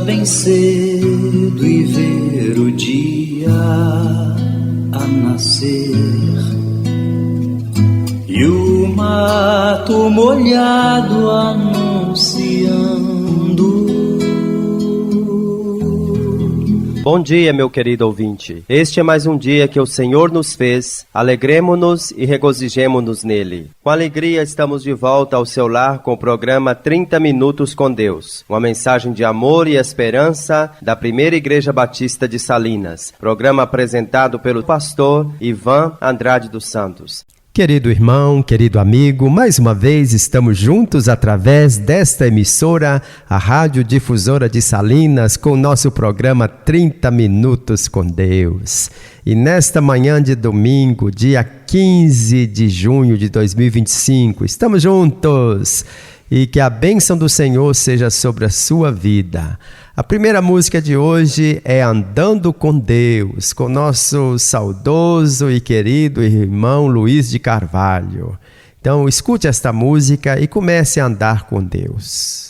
bem cedo e ver o dia a nascer, e o mato molhado anunciando. Bom dia, meu querido ouvinte. Este é mais um dia que o Senhor nos fez. Alegremo-nos e regozijemo-nos nele. Com alegria estamos de volta ao seu lar com o programa 30 Minutos com Deus. Uma mensagem de amor e esperança da Primeira Igreja Batista de Salinas. Programa apresentado pelo pastor Ivan Andrade dos Santos. Querido irmão, querido amigo, mais uma vez estamos juntos através desta emissora, a Rádio Difusora de Salinas, com o nosso programa 30 Minutos com Deus. E nesta manhã de domingo, dia 15 de junho de 2025, estamos juntos. E que a bênção do Senhor seja sobre a sua vida. A primeira música de hoje é Andando com Deus, com nosso saudoso e querido irmão Luiz de Carvalho. Então escute esta música e comece a andar com Deus.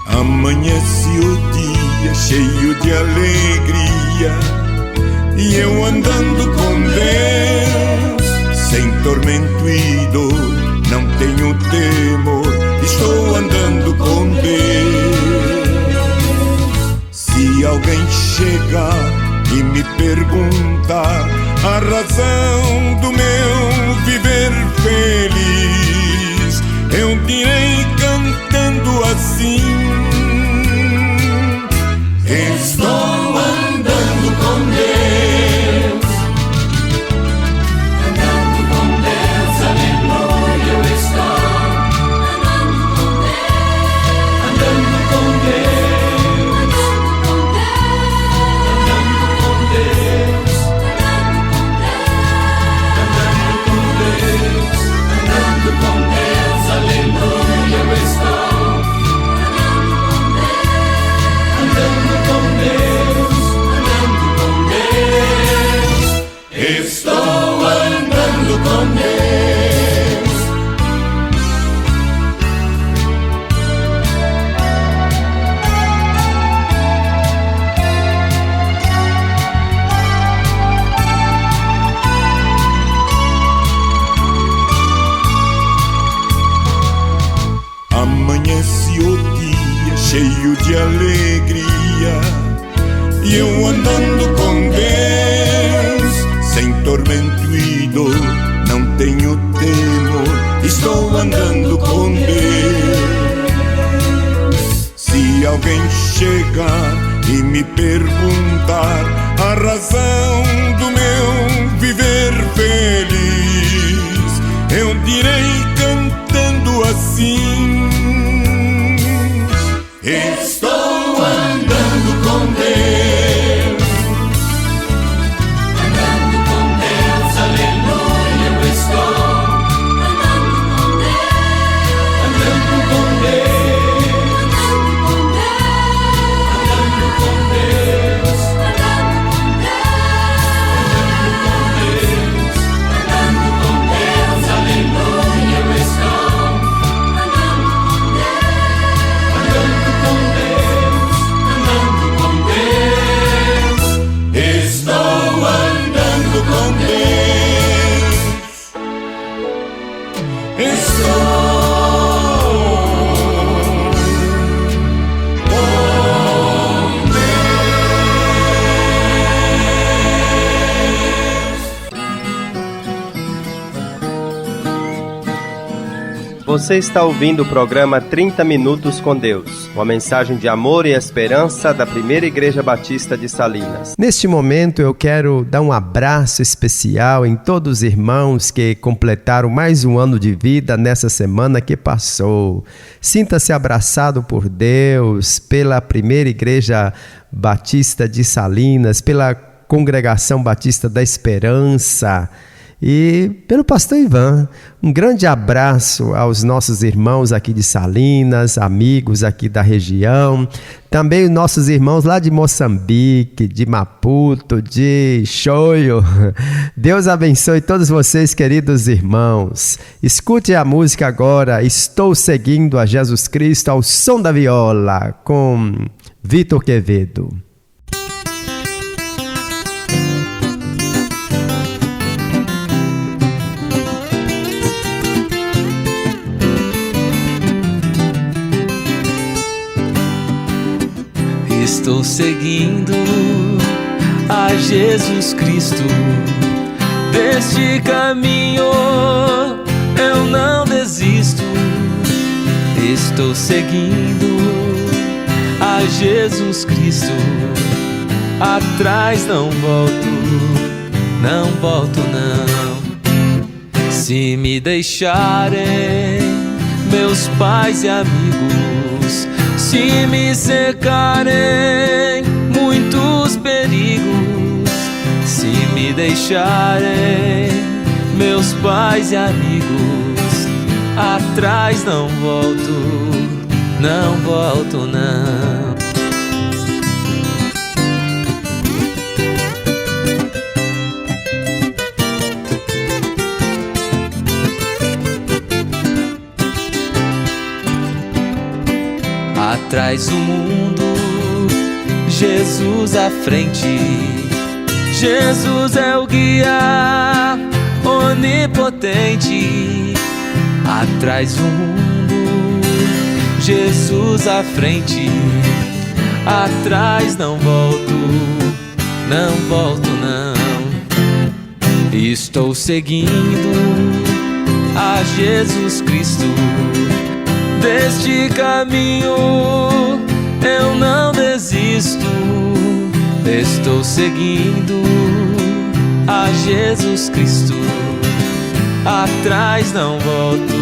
Amanhece o dia cheio de alegria, e eu andando com Deus, sem tormento e dor, não tenho temor, estou andando com Deus. Se alguém chegar e me perguntar a razão do meu viver feliz, eu direi cantando assim: estou andando com Deus, andando com Deus, aleluia, eu estou andando com Deus, andando com Deus, andando com Deus, andando com Deus, aleluia, eu estou andando com Deus, andando com Deus, estou andando com Deus. Amanhece o dia cheio de alegria, e eu andando com Deus, sem tormento e dor, não tenho temor, estou andando com Deus. Se alguém chegar e me perguntar a razão do meu viver feliz, eu direi cantando assim: estou andando com Deus, andando com Deus, aleluia, eu estou andando com Deus, andando com Deus, andando com Deus, andando com Deus, aleluia, eu estou andando com Deus, andando com Deus, estou andando com Deus, estou Você está ouvindo o programa 30 Minutos com Deus, uma mensagem de amor e esperança da Primeira Igreja Batista de Salinas. Neste momento eu quero dar um abraço especial em todos os irmãos que completaram mais um ano de vida nessa semana que passou. Sinta-se abraçado por Deus, pela Primeira Igreja Batista de Salinas, pela Congregação Batista da Esperança. e pelo pastor Ivan. Um grande abraço aos nossos irmãos aqui de Salinas, amigos aqui da região, também os nossos irmãos lá de Moçambique, de Maputo, de Choio. Deus abençoe todos vocês, queridos irmãos. Escute a música agora, Estou Seguindo a Jesus Cristo, ao som da viola, com Vitor Quevedo. Estou seguindo a Jesus Cristo, deste caminho eu não desisto. Estou seguindo a Jesus Cristo, atrás não volto, não volto não. Se me deixarem meus pais e amigos, se me cercarem muitos perigos, se me deixarem meus pais e amigos, atrás não volto, não volto não. Atrás do mundo, Jesus à frente. Jesus é o guia onipotente. Atrás do mundo, Jesus à frente. Atrás não volto, não volto não. Estou seguindo a Jesus Cristo, deste caminho eu não desisto. Estou seguindo a Jesus Cristo, atrás não volto,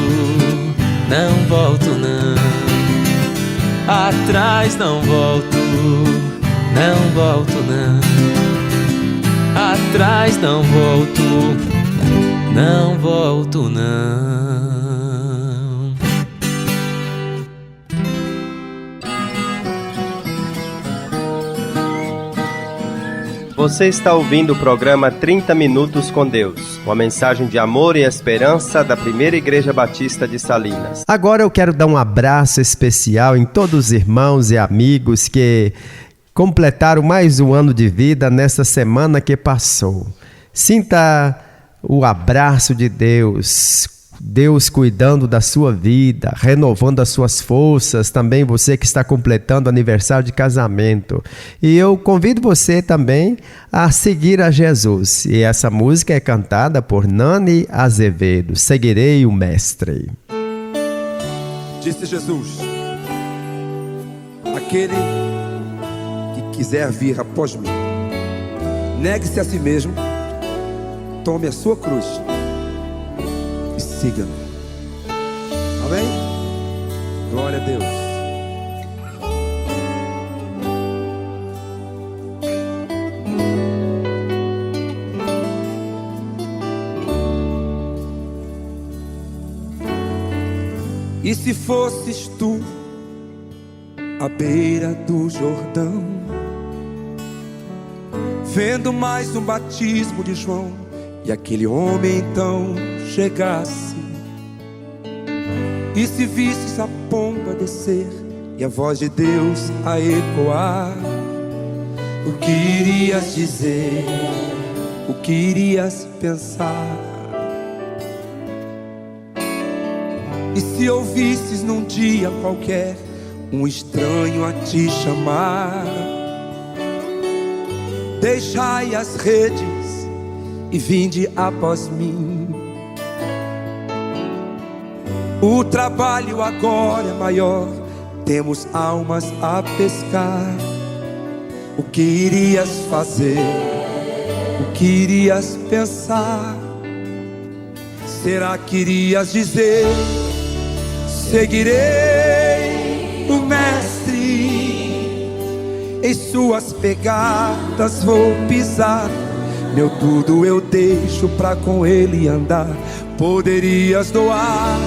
não volto não. Atrás não volto, não volto não. Atrás não volto, não volto não. Você está ouvindo o programa 30 Minutos com Deus, uma mensagem de amor e esperança da Primeira Igreja Batista de Salinas. Agora eu quero dar um abraço especial em todos os irmãos e amigos que completaram mais um ano de vida nesta semana que passou. Sinta o abraço de Deus, Deus cuidando da sua vida, renovando as suas forças, também você que está completando aniversário de casamento. E eu convido você também a seguir a Jesus. E essa música é cantada por Nani Azevedo, Seguirei o Mestre. Disse Jesus: aquele que quiser vir após mim, negue-se a si mesmo, tome a sua cruz e siga-me. Amém? Glória a Deus. E se fosses tu à beira do Jordão, vendo mais um batismo de João, e aquele homem então chegasse, e se visses a pomba descer e a voz de Deus a ecoar, o que irias dizer? O que irias pensar? E se ouvisses num dia qualquer um estranho a te chamar, deixai as redes e vinde após mim. O trabalho agora é maior, temos almas a pescar. O que irias fazer? O que irias pensar? Será que irias dizer: seguirei o Mestre, em suas pegadas vou pisar, Meu tudo eu deixo pra com ele andar. Poderias doar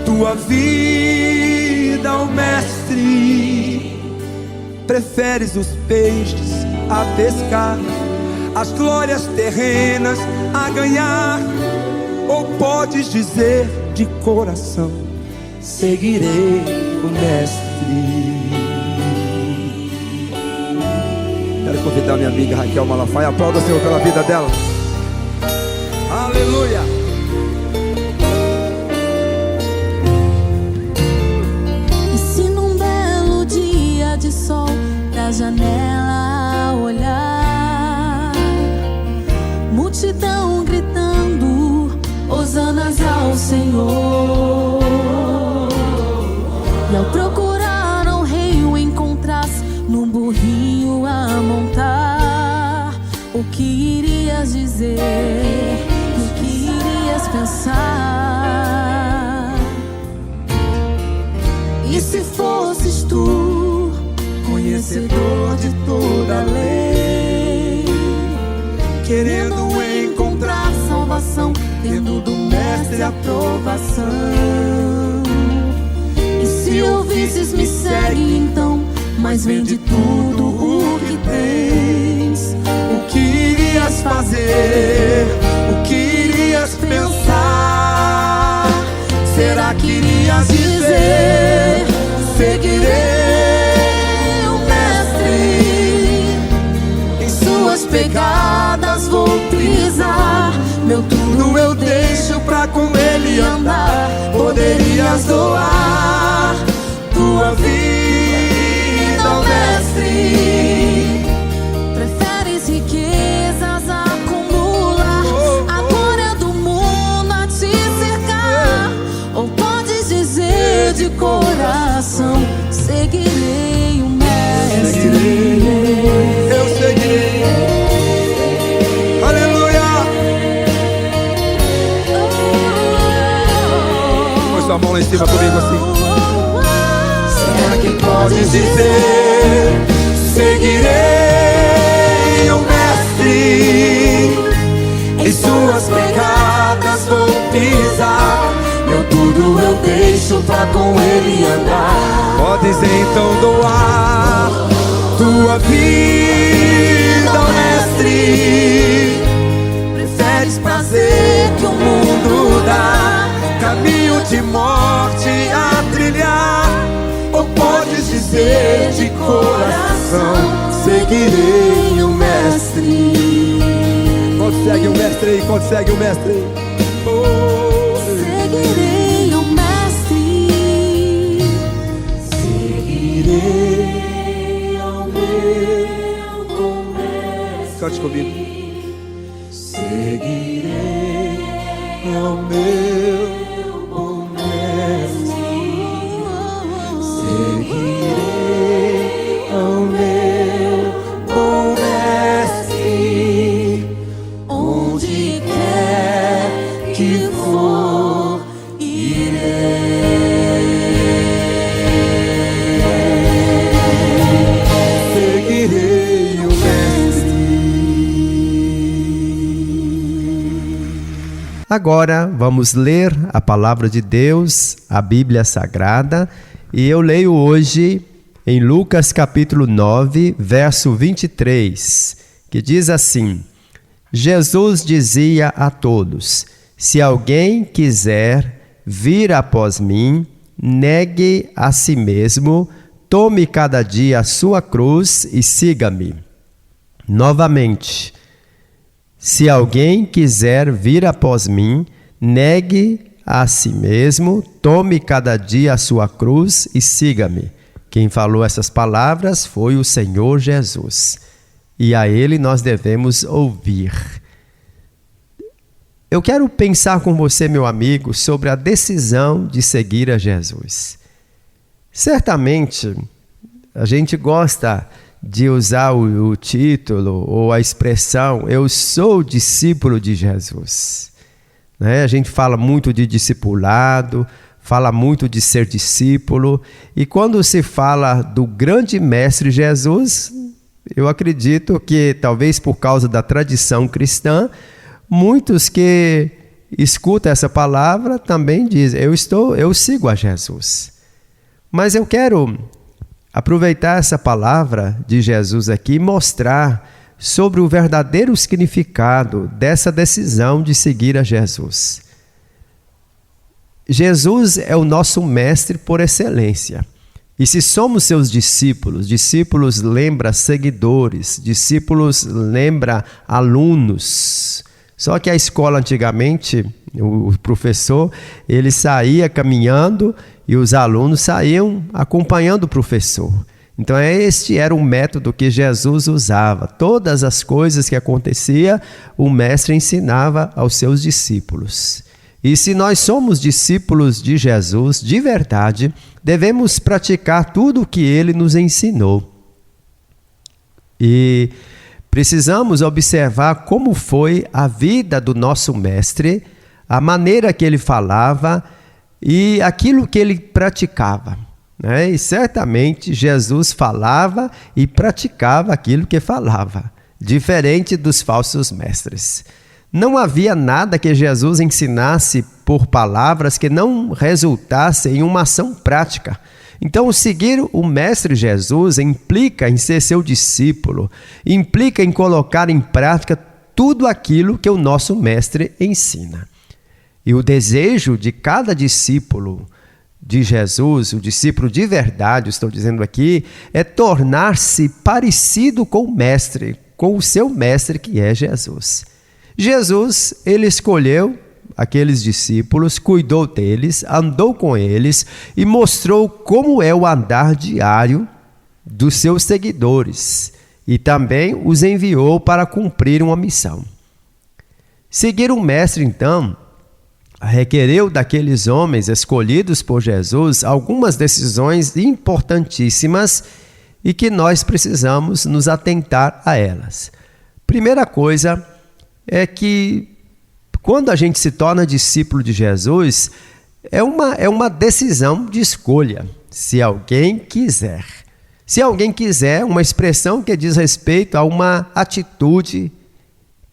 tua vida ao mestre. Preferes os peixes a pescar, as glórias terrenas a ganhar. Ou podes dizer de coração: seguirei o mestre. Quero convidar minha amiga Raquel Malafaia. Aplauda o Senhor pela vida dela. Aleluia. E se num belo dia de sol da janela olhar, multidão gritando hosanas ao Senhor, e ao procurar ao rei o encontrasse num burrinho a montar, o que irias dizer? O que irias pensar? E se fosses tu, conhecedor de toda a lei, querendo encontrar salvação dentro do mestre aprovação, e se ouvisses me segue então, mas vende tudo o que tens, o que irias fazer? O que irias pensar? Será que irias dizer: seguirei o mestre, em suas pegadas vou pisar, meu tudo eu deixo pra com ele andar. Poderias doar tua vida ao mestre. Preferes riquezas a acumular, a glória do mundo a te cercar. Ou podes dizer de coração: seguirei o mestre. Eu seguirei. Aleluia. Põe sua mão lá em cima comigo assim. Será que podes dizer: seguirei o mestre, em suas pegadas vou pisar, meu tudo eu deixo pra com ele andar. Podes então doar tua vida ao mestre. Preferes prazer que o mundo dá, caminho de morte a trilhar. Ou podes dizer de coração: seguirei o mestre. Quando segue o mestre aí, quando segue o mestre aí. Oh, seguirei o mestre. seguirei ao meu mestre. Cante comigo. Seguirei ao meu mestre. Seguirei ao meu bom mestre, onde quer que for, irei. Seguirei o mestre. Agora vamos ler a palavra de Deus, a Bíblia Sagrada, e eu leio hoje em Lucas capítulo 9, verso 23, que diz assim: Jesus dizia a todos: se alguém quiser vir após mim, negue a si mesmo, tome cada dia a sua cruz e siga-me. Novamente, se alguém quiser vir após mim, negue a si mesmo, tome cada dia a sua cruz e siga-me. Quem falou essas palavras foi o Senhor Jesus, e a Ele nós devemos ouvir. Eu quero pensar com você, meu amigo, sobre a decisão de seguir a Jesus. Certamente, a gente gosta de usar o título ou a expressão: eu sou discípulo de Jesus. A gente fala muito de discipulado, fala muito de ser discípulo, e quando se fala do grande mestre Jesus, eu acredito que talvez por causa da tradição cristã, muitos que escutam essa palavra também dizem, eu sigo a Jesus. Mas eu quero aproveitar essa palavra de Jesus aqui e mostrar sobre o verdadeiro significado dessa decisão de seguir a Jesus. Jesus é o nosso mestre por excelência. E se somos seus discípulos lembra seguidores, discípulos lembra alunos. Só que a escola antigamente, o professor, ele saía caminhando e os alunos saíam acompanhando o professor. Então este era o método que Jesus usava. Todas as coisas que acontecia, o mestre ensinava aos seus discípulos. E se nós somos discípulos de Jesus de verdade, devemos praticar tudo o que ele nos ensinou. E precisamos observar como foi a vida do nosso mestre, a maneira que ele falava e aquilo que ele praticava. E certamente Jesus falava e praticava aquilo que falava, diferente dos falsos mestres. Não havia nada que Jesus ensinasse por palavras que não resultasse em uma ação prática. Então, seguir o Mestre Jesus implica em ser seu discípulo, implica em colocar em prática tudo aquilo que o nosso Mestre ensina. E o desejo de cada discípulo de Jesus, o discípulo de verdade, estou dizendo aqui, é tornar-se parecido com o Mestre, com o seu Mestre que é Jesus. Jesus, ele escolheu aqueles discípulos, cuidou deles, andou com eles e mostrou como é o andar diário dos seus seguidores e também os enviou para cumprir uma missão. Seguir o Mestre, então, requereu daqueles homens escolhidos por Jesus algumas decisões importantíssimas e que nós precisamos nos atentar a elas. Primeira coisa é que quando a gente se torna discípulo de Jesus, é uma decisão de escolha, se alguém quiser. Se alguém quiser, uma expressão que diz respeito a uma atitude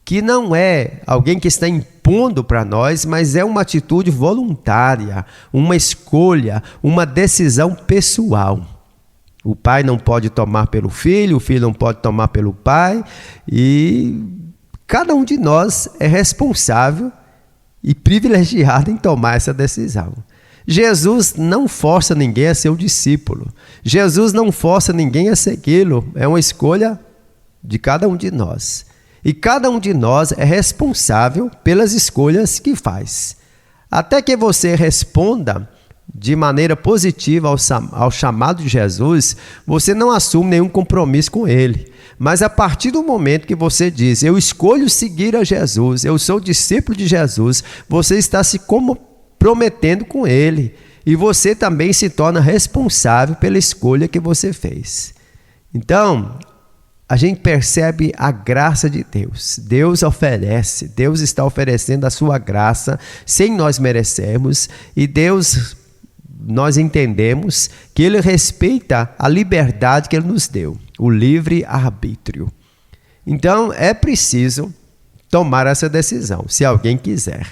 que não é alguém que está impondo para nós, mas é uma atitude voluntária, uma escolha, uma decisão pessoal. O pai não pode tomar pelo filho, o filho não pode tomar pelo pai, e cada um de nós é responsável e privilegiado em tomar essa decisão. Jesus não força ninguém a ser o discípulo. Jesus não força ninguém a segui-lo. É uma escolha de cada um de nós. E cada um de nós é responsável pelas escolhas que faz. Até que você responda de maneira positiva ao chamado de Jesus, você não assume nenhum compromisso com ele. Mas a partir do momento que você diz, eu escolho seguir a Jesus, eu sou discípulo de Jesus, você está se comprometendo com ele. E você também se torna responsável pela escolha que você fez. Então, a gente percebe a graça de Deus. Deus oferece, Deus está oferecendo a sua graça sem nós merecermos. E Deus, nós entendemos que Ele respeita a liberdade que Ele nos deu, o livre-arbítrio. Então, é preciso tomar essa decisão, se alguém quiser.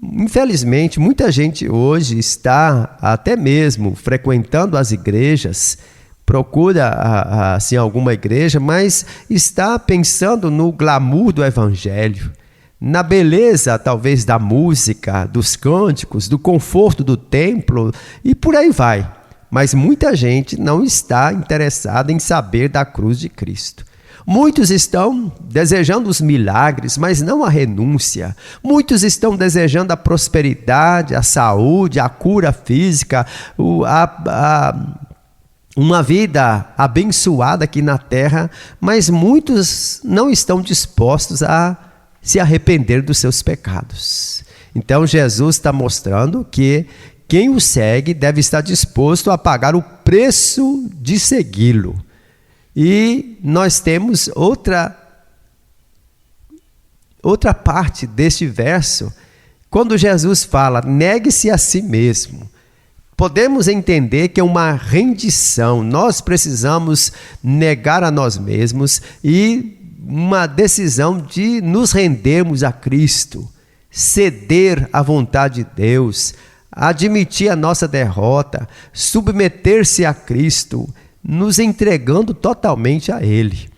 Infelizmente, muita gente hoje está até mesmo frequentando as igrejas, procura assim, alguma igreja, mas está pensando no glamour do evangelho, na beleza talvez da música, dos cânticos, do conforto do templo e por aí vai. Mas muita gente não está interessada em saber da cruz de Cristo. Muitos estão desejando os milagres, mas não a renúncia. Muitos estão desejando a prosperidade, a saúde, a cura física, uma vida abençoada aqui na terra, mas muitos não estão dispostos a se arrepender dos seus pecados. Então Jesus está mostrando que quem o segue deve estar disposto a pagar o preço de segui-lo. E nós temos outra parte deste verso, quando Jesus fala, negue-se a si mesmo. podemos entender que é uma rendição. Nós precisamos negar a nós mesmos e uma decisão de nos rendermos a Cristo, ceder à vontade de Deus, admitir a nossa derrota, submeter-se a Cristo, nos entregando totalmente a Ele.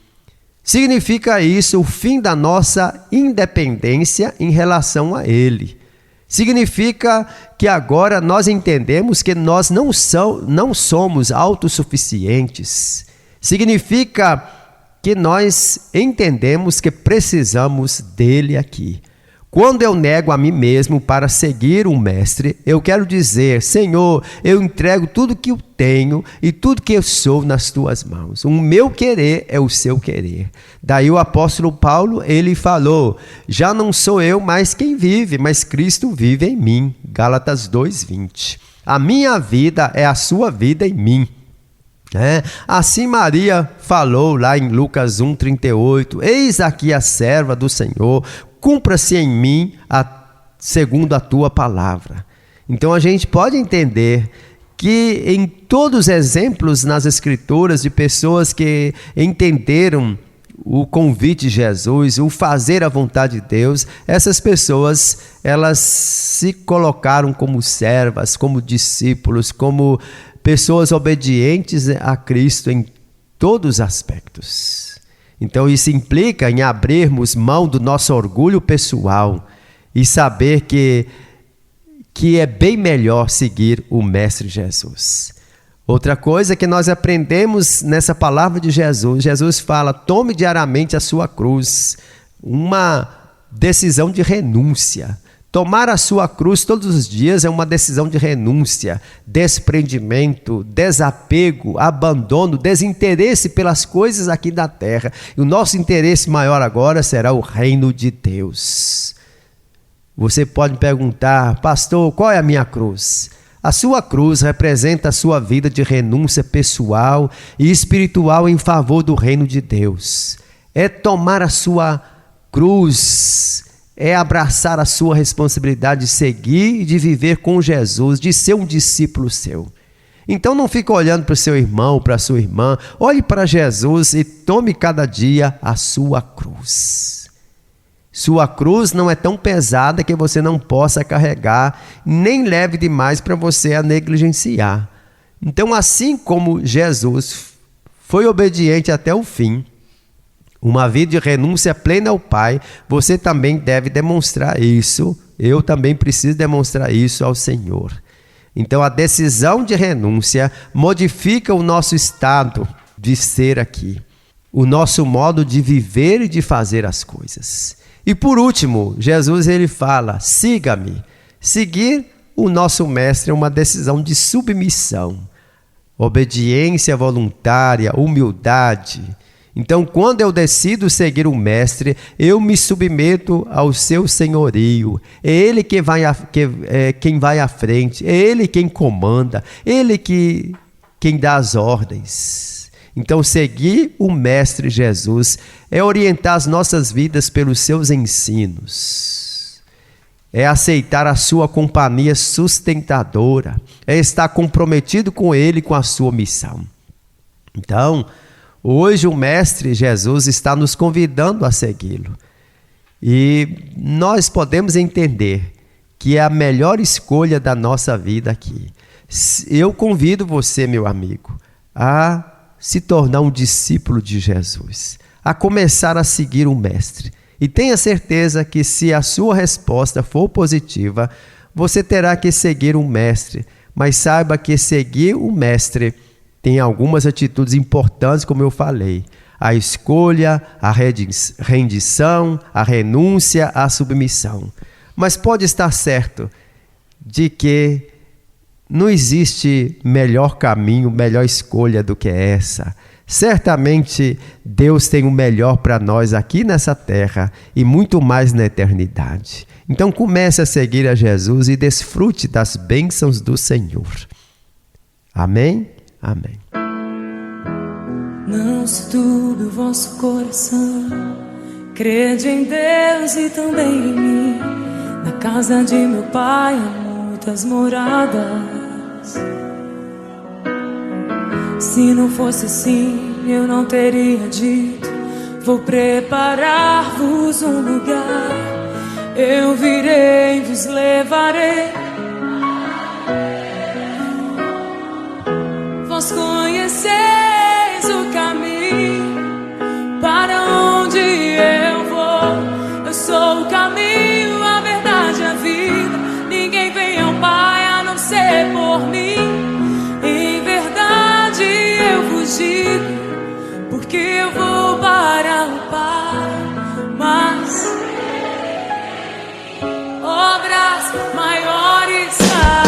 Significa isso o fim da nossa independência em relação a Ele. Significa que agora nós entendemos que nós não somos autossuficientes. Significa que nós entendemos que precisamos dele aqui. Quando eu nego a mim mesmo para seguir o Mestre, eu quero dizer: Senhor, eu entrego tudo que eu tenho e tudo que eu sou nas tuas mãos. O meu querer é o seu querer. Daí o apóstolo Paulo, ele falou: já não sou eu mais quem vive, mas Cristo vive em mim. Gálatas 2:20. A minha vida é a sua vida em mim. Assim Maria falou lá em Lucas 1:38, eis aqui a serva do Senhor, cumpra-se em mim segundo a tua palavra. Então a gente pode entender que em todos os exemplos nas Escrituras de pessoas que entenderam o convite de Jesus, o fazer a vontade de Deus, essas pessoas, elas se colocaram como servas, como discípulos, como pessoas obedientes a Cristo em todos os aspectos. Então isso implica em abrirmos mão do nosso orgulho pessoal e saber que é bem melhor seguir o Mestre Jesus. Outra coisa que nós aprendemos nessa palavra de Jesus, Jesus fala: tome diariamente a sua cruz, uma decisão de renúncia. Tomar a sua cruz todos os dias é uma decisão de renúncia, desprendimento, desapego, abandono, desinteresse pelas coisas aqui da terra. E o nosso interesse maior agora será o reino de Deus. Você pode me perguntar: pastor, qual é a minha cruz? A sua cruz representa a sua vida de renúncia pessoal e espiritual em favor do reino de Deus. É tomar a sua cruz, é abraçar a sua responsabilidade de seguir e de viver com Jesus, de ser um discípulo seu. Então não fique olhando para o seu irmão, para a sua irmã. Olhe para Jesus e tome cada dia a sua cruz. Sua cruz não é tão pesada que você não possa carregar, nem leve demais para você a negligenciar. Então, assim como Jesus foi obediente até o fim, uma vida de renúncia plena ao Pai, você também deve demonstrar isso. Eu também preciso demonstrar isso ao Senhor. Então a decisão de renúncia modifica o nosso estado de ser aqui, o nosso modo de viver e de fazer as coisas. E por último, Jesus ele fala: siga-me. Seguir o nosso Mestre é uma decisão de submissão, obediência voluntária, humildade. Então, quando eu decido seguir o Mestre, eu me submeto ao seu senhorio. É Ele quem vai à frente, é Ele quem comanda, Ele quem dá as ordens. Então, seguir o Mestre Jesus é orientar as nossas vidas pelos seus ensinos. É aceitar a sua companhia sustentadora. É estar comprometido com Ele e com a sua missão. Então, hoje o Mestre Jesus está nos convidando a segui-lo. E nós podemos entender que é a melhor escolha da nossa vida aqui. Eu convido você, meu amigo, a se tornar um discípulo de Jesus, a começar a seguir o Mestre. E tenha certeza que se a sua resposta for positiva, você terá que seguir o Mestre. Mas saiba que seguir o Mestre tem algumas atitudes importantes, como eu falei: a escolha, a rendição, a renúncia, a submissão. Mas pode estar certo de que não existe melhor caminho, melhor escolha do que essa. Certamente Deus tem o melhor para nós aqui nessa terra e muito mais na eternidade. Então comece a seguir a Jesus e desfrute das bênçãos do Senhor. Amém? Amém. Não se turbe o vosso coração, crede em Deus e também em mim. Na casa de meu Pai há muitas moradas. Se não fosse assim, eu não teria dito: vou preparar-vos um lugar. Eu virei e vos levarei. Vós conheceis o caminho para onde eu vou. Eu sou o caminho, a verdade e a vida. Ninguém vem ao Pai a não ser por mim. Em verdade eu vos digo, porque eu vou para o Pai. Mas obras maiores fará.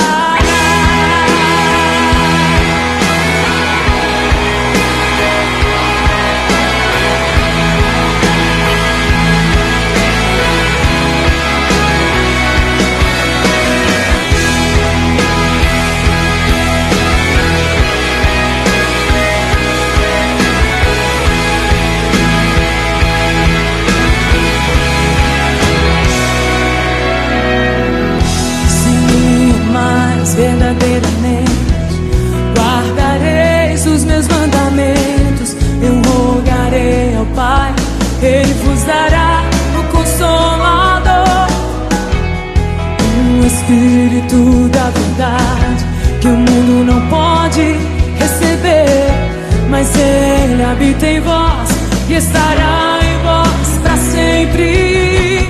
Verdadeiramente guardareis os meus mandamentos. Eu rogarei ao Pai, Ele vos dará o Consolador, um Espírito da verdade que o mundo não pode receber, mas Ele habita em vós e estará em vós para sempre.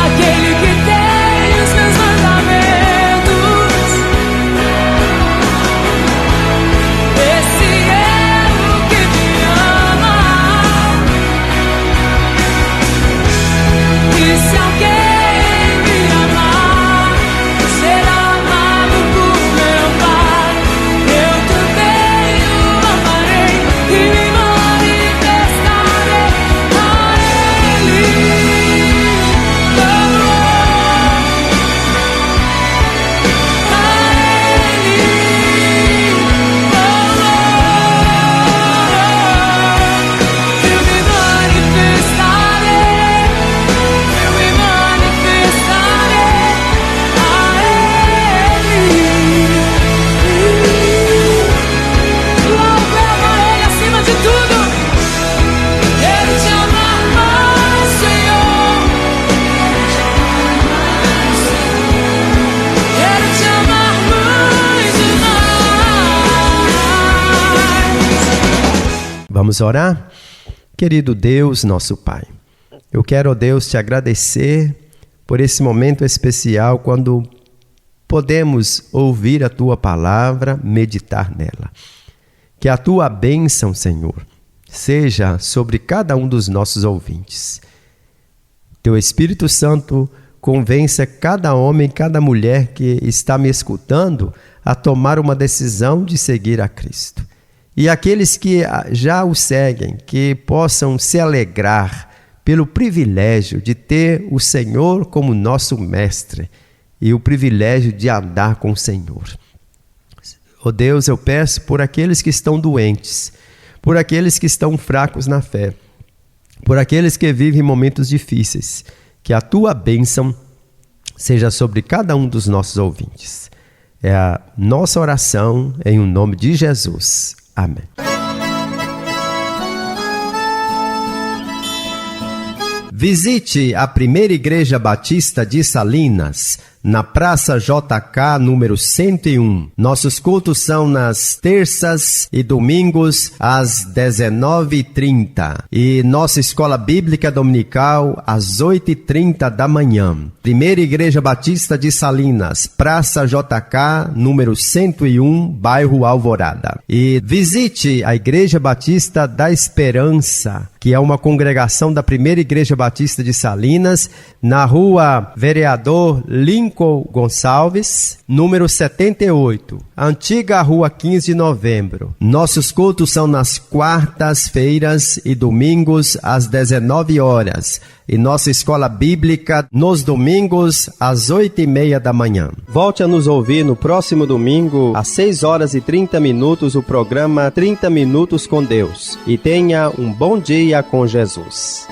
Aquele que tem os meus mandamentos, se alguém me amar, será amado por meu Pai. Eu também o amarei e me manifestarei a Ele. Eu me manifestarei. Vamos orar? Querido Deus, nosso Pai, eu quero, ó Deus, te agradecer por esse momento especial quando podemos ouvir a Tua palavra, meditar nela. Que a Tua bênção, Senhor, seja sobre cada um dos nossos ouvintes. Teu Espírito Santo convença cada homem, cada mulher que está me escutando a tomar uma decisão de seguir a Cristo. E aqueles que já o seguem, que possam se alegrar pelo privilégio de ter o Senhor como nosso mestre e o privilégio de andar com o Senhor. Ó Deus, eu peço por aqueles que estão doentes, por aqueles que estão fracos na fé, por aqueles que vivem momentos difíceis, que a Tua bênção seja sobre cada um dos nossos ouvintes. É a nossa oração em o nome de Jesus. Amém. Visite a Primeira Igreja Batista de Salinas, na Praça JK, número 101. Nossos cultos são nas terças e domingos, às 19h30. E nossa Escola Bíblica Dominical, às 8h30 da manhã. Primeira Igreja Batista de Salinas, Praça JK, número 101, bairro Alvorada. E visite a Igreja Batista da Esperança, que é uma congregação da Primeira Igreja Batista de Salinas, na rua Vereador Lincoln Gonçalves, número 78, antiga rua 15 de novembro. Nossos cultos são nas quartas-feiras e domingos às 19 horas. E nossa escola bíblica nos domingos às 8h30 da manhã. Volte a nos ouvir no próximo domingo às 6h30 o programa 30 Minutos com Deus. E tenha um bom dia com Jesus.